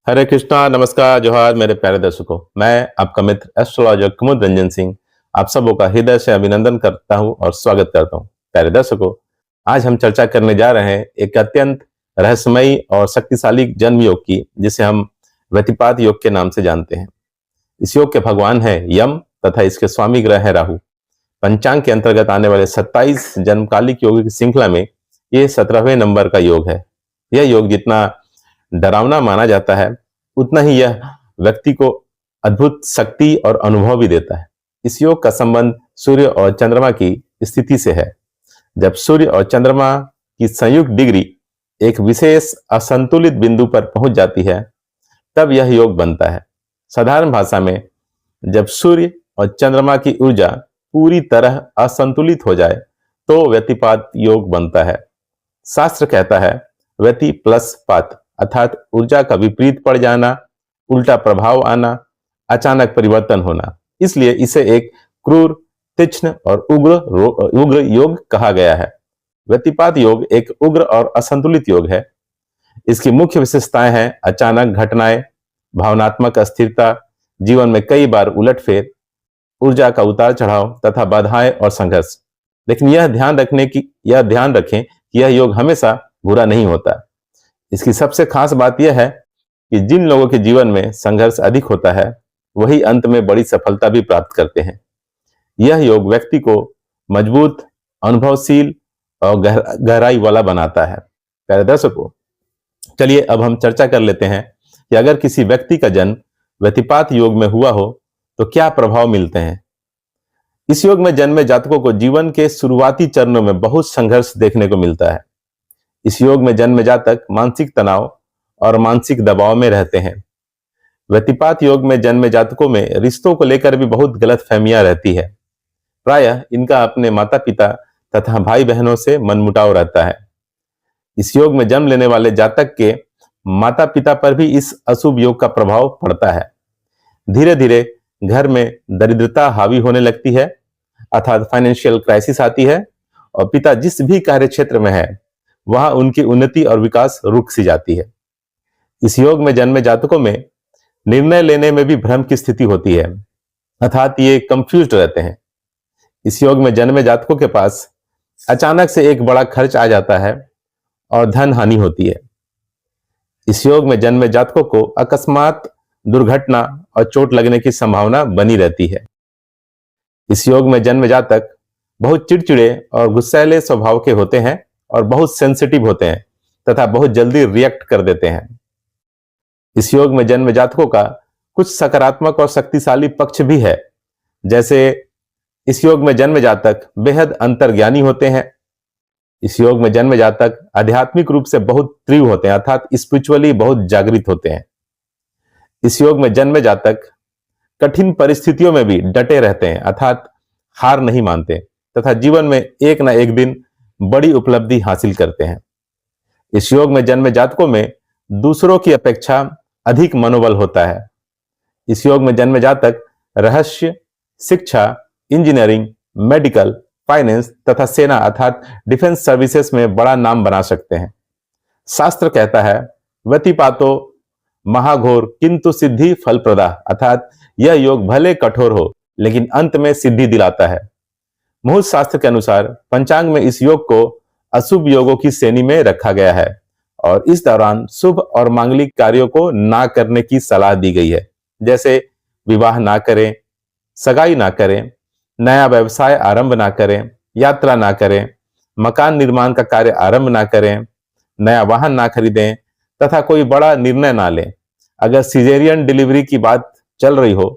हरे कृष्णा, नमस्कार, जोहार मेरे प्यारे दर्शकों। मैं आपका मित्र एस्ट्रोलॉजर कुमुद रंजन सिंह आप सबों का हृदय से अभिनंदन करता हूं और स्वागत करता हूं। प्यारे दर्शकों, आज हम चर्चा करने जा रहे हैं एक अत्यंत रहस्यमयी और शक्तिशाली जन्म योग की, जिसे हम व्यतिपात योग के नाम से जानते हैं। इस योग के भगवान है यम तथा इसके स्वामी ग्रह है राहु। पंचांग के अंतर्गत आने वाले 27 जन्मकालिक योगों की श्रृंखला में ये 17वें नंबर का योग है। यह योग जितना डरावना माना जाता है, उतना ही यह व्यक्ति को अद्भुत शक्ति और अनुभव भी देता है। इस योग का संबंध सूर्य और चंद्रमा की स्थिति से है। जब सूर्य और चंद्रमा की संयुक्त डिग्री एक विशेष असंतुलित बिंदु पर पहुंच जाती है, तब यह योग बनता है। साधारण भाषा में, जब सूर्य और चंद्रमा की ऊर्जा पूरी तरह असंतुलित हो जाए तो व्यतिपात योग बनता है। शास्त्र कहता है व्यति प्लस पात, अर्थात ऊर्जा का विपरीत पड़ जाना, उल्टा प्रभाव आना, अचानक परिवर्तन होना। इसलिए इसे एक क्रूर, तीक्ष्ण और उग्र योग कहा गया है। व्यतिपात योग एक उग्र और असंतुलित योग है। इसकी मुख्य विशेषताएं हैं अचानक घटनाएं, भावनात्मक अस्थिरता, जीवन में कई बार उलटफेर, ऊर्जा का उतार चढ़ाव तथा बाधाएं और संघर्ष। लेकिन यह ध्यान रखें कि यह योग हमेशा बुरा नहीं होता। इसकी सबसे खास बात यह है कि जिन लोगों के जीवन में संघर्ष अधिक होता है, वही अंत में बड़ी सफलता भी प्राप्त करते हैं। यह योग व्यक्ति को मजबूत, अनुभवशील और गहराई वाला बनाता है। प्यारे दर्शकों, चलिए अब हम चर्चा कर लेते हैं कि अगर किसी व्यक्ति का जन्म व्यतिपात योग में हुआ हो तो क्या प्रभाव मिलते हैं। इस योग में जन्मे जातकों को जीवन के शुरुआती चरणों में बहुत संघर्ष देखने को मिलता है। इस योग में जन्मे जातक मानसिक तनाव और मानसिक दबाव में रहते हैं। व्यतिपात योग में जन्मे जातकों में रिश्तों को लेकर भी बहुत गलतफहमियां रहती है। प्रायः इनका अपने माता पिता तथा भाई बहनों से मनमुटाव रहता है। इस योग में जन्म लेने वाले जातक के माता पिता पर भी इस अशुभ योग का प्रभाव पड़ता है। धीरे धीरे घर में दरिद्रता हावी होने लगती है, अर्थात फाइनेंशियल क्राइसिस आती है, और पिता जिस भी कार्य क्षेत्र में है वहां उनकी उन्नति और विकास रुक सी जाती है। इस योग में जन्मे जातकों में निर्णय लेने में भी भ्रम की स्थिति होती है, अर्थात ये कंफ्यूज्ड रहते हैं। इस योग में जन्मे जातकों के पास अचानक से एक बड़ा खर्च आ जाता है और धन हानि होती है। इस योग में जन्मे जातकों को अकस्मात दुर्घटना और चोट लगने की संभावना बनी रहती है। इस योग में जन्मे जातक बहुत चिड़चिड़े और गुस्सैले स्वभाव के होते हैं और बहुत सेंसिटिव होते हैं तथा बहुत जल्दी रिएक्ट कर देते हैं। इस योग में जन्मे जातकों का कुछ सकारात्मक और शक्तिशाली पक्ष भी है, जैसे इस योग में जन्मे जातक बेहद अंतर्ज्ञानी होते हैं। इस योग में जन्मे जातक आध्यात्मिक रूप से बहुत तीव्र होते हैं, अर्थात स्पिरिचुअली बहुत जागृत होते हैं। इस योग में जन्मे जातक कठिन परिस्थितियों में भी डटे रहते हैं, अर्थात हार नहीं मानते तथा जीवन में एक न एक दिन बड़ी उपलब्धि हासिल करते हैं। इस योग में जन्मे जातकों में दूसरों की अपेक्षा अधिक मनोबल होता है। इस योग में जन्मे जातक रहस्य, शिक्षा, इंजीनियरिंग, मेडिकल, फाइनेंस तथा सेना अर्थात डिफेंस सर्विसेज में बड़ा नाम बना सकते हैं। शास्त्र कहता है व्यतिपातो महाघोर किंतु सिद्धि फलप्रदा, अर्थात यह योग भले कठोर हो लेकिन अंत में सिद्धि दिलाता है। मुहूर्त शास्त्र के अनुसार पंचांग में इस योग को अशुभ योगों की श्रेणी में रखा गया है और इस दौरान शुभ और मांगलिक कार्यों को ना करने की सलाह दी गई है, जैसे विवाह ना करें, सगाई ना करें, नया व्यवसाय आरंभ ना करें, यात्रा ना करें, मकान निर्माण का कार्य आरंभ ना करें, नया वाहन ना खरीदें तथा कोई बड़ा निर्णय ना लें। अगर सिजेरियन डिलीवरी की बात चल रही हो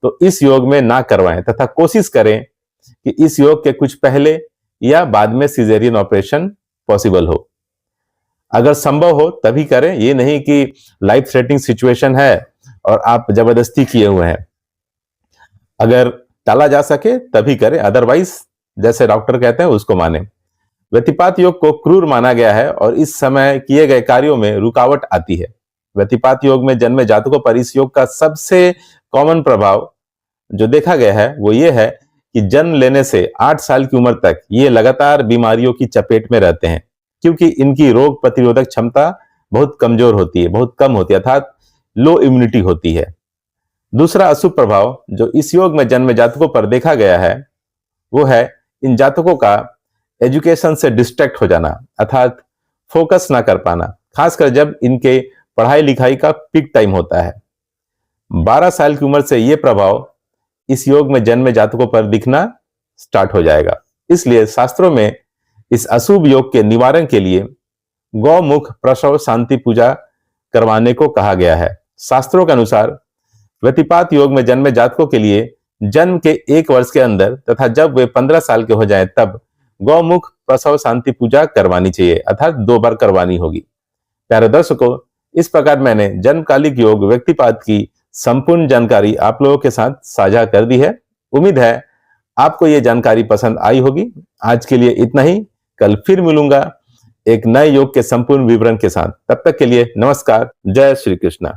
तो इस योग में ना करवाएं तथा कोशिश करें कि इस योग के कुछ पहले या बाद में सिजेरियन ऑपरेशन पॉसिबल हो। अगर संभव हो तभी करें, ये नहीं कि लाइफ थ्रेटनिंग सिचुएशन है और आप जबरदस्ती किए हुए हैं। अगर टाला जा सके तभी करें, अदरवाइज जैसे डॉक्टर कहते हैं उसको माने। व्यतिपात योग को क्रूर माना गया है और इस समय किए गए कार्यों में रुकावट आती है। व्यतिपात योग में जन्मे जातकों पर इस योग का सबसे कॉमन प्रभाव जो देखा गया है वो ये है कि जन्म लेने से 8 साल की उम्र तक ये लगातार बीमारियों की चपेट में रहते हैं, क्योंकि इनकी रोग प्रतिरोधक क्षमता बहुत कमजोर होती है, बहुत कम होती है, अर्थात लो इम्यूनिटी होती है। दूसरा अशुभ प्रभाव जो इस योग में जन्मे जातकों पर देखा गया है वो है इन जातकों का एजुकेशन से डिस्ट्रैक्ट हो जाना, अर्थात फोकस ना कर पाना, खासकर जब इनके पढ़ाई लिखाई का पीक टाइम होता है। 12 साल की उम्र से यह प्रभाव इस योग में जन्मे जातकों पर दिखना स्टार्ट हो जाएगा। इसलिए शास्त्रों में इस अशुभ योग के निवारण के लिए गौमुख प्रसव शांति पूजा करवाने को कहा गया है। शास्त्रों के अनुसार व्यतिपात योग में जन्मे जातकों के लिए जन्म के 1 वर्ष के अंदर तथा जब वे 15 साल के हो जाएं तब गौमुख प्रसव शांति पूजा करवानी चाहिए, अर्थात 2 बार करवानी होगी। प्यारे दर्शकों, इस प्रकार मैंने जन्मकालिक योग व्यक्तिपात की संपूर्ण जानकारी आप लोगों के साथ साझा कर दी है। उम्मीद है आपको ये जानकारी पसंद आई होगी। आज के लिए इतना ही, कल फिर मिलूंगा एक नए योग के संपूर्ण विवरण के साथ। तब तक के लिए नमस्कार, जय श्री कृष्णा।